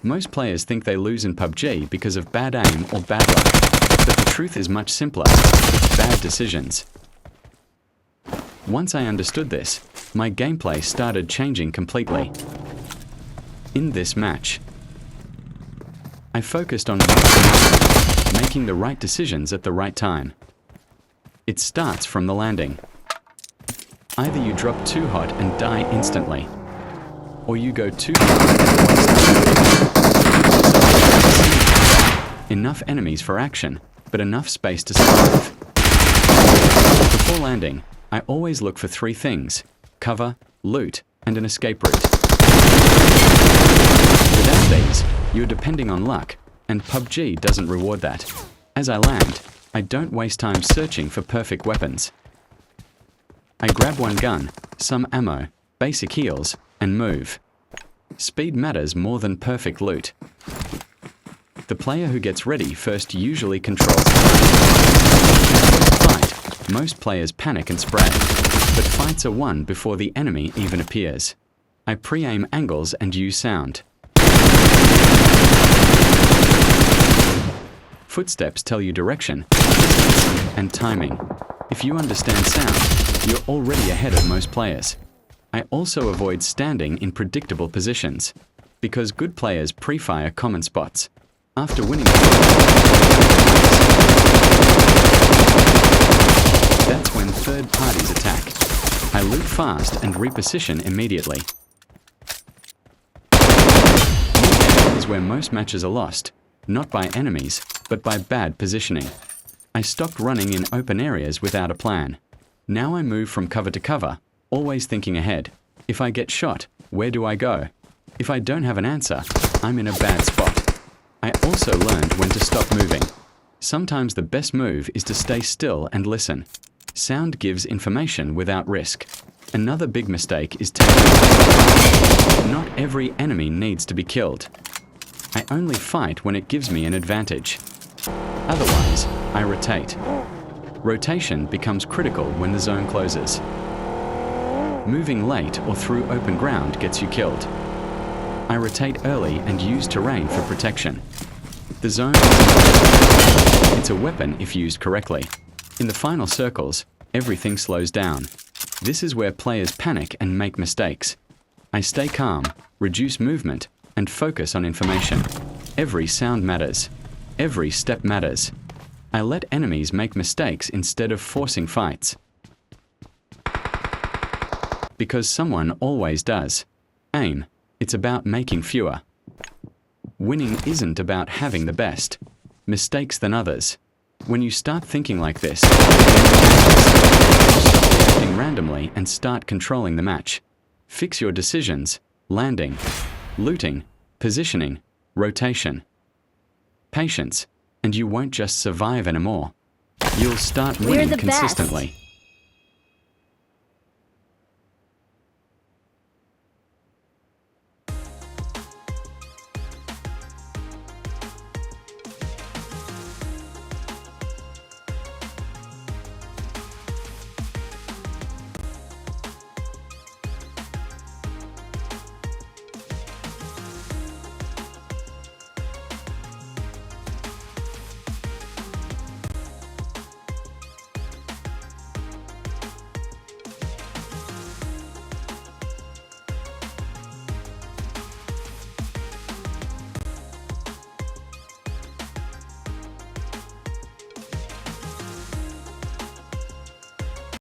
Most players think they lose in PUBG because of bad aim or bad luck, but the truth is much simpler. It's bad decisions. Once I understood this, my gameplay started changing completely. In this match, I focused on making the right decisions at the right time. It starts from the landing. Either you drop too hot and die instantly, or you go too hard and waste enough enemies for action, but enough space to survive. Before landing, I always look for 3 things: cover, loot, and an escape route. Without these, you're depending on luck, and PUBG doesn't reward that. As I land, I don't waste time searching for perfect weapons. I grab one gun, some ammo, basic heals, and move. Speed matters more than perfect loot. The player who gets ready first usually controls the fight. Most players panic and spray, but fights are won before the enemy even appears. I pre-aim angles and use sound. Footsteps tell you direction and timing. If you understand sound, you're already ahead of most players. I also avoid standing in predictable positions, because good players pre-fire common spots. After winning, that's when third parties attack. I loot fast and reposition immediately. Is where most matches are lost, not by enemies, but by bad positioning. I stopped running in open areas without a plan. Now I move from cover to cover, always thinking ahead. If I get shot, where do I go? If I don't have an answer, I'm in a bad spot. I also learned when to stop moving. Sometimes the best move is to stay still and listen. Sound gives information without risk. Another big mistake is taking. Not every enemy needs to be killed. I only fight when it gives me an advantage. Otherwise, I rotate. Rotation becomes critical when the zone closes. Moving late or through open ground gets you killed. I rotate early and use terrain for protection. The zone it's a weapon if used correctly. In the final circles, everything slows down. This is where players panic and make mistakes. I stay calm, reduce movement, and focus on information. Every sound matters. Every step matters. I let enemies make mistakes instead of forcing fights. Because someone always does. Aim. It's about making fewer. Winning isn't about having the best mistakes than others. When you start thinking like this, stop reacting randomly and start controlling the match. Fix your decisions: landing, looting, positioning, rotation. Patience, and you won't just survive anymore. You'll start winning consistently.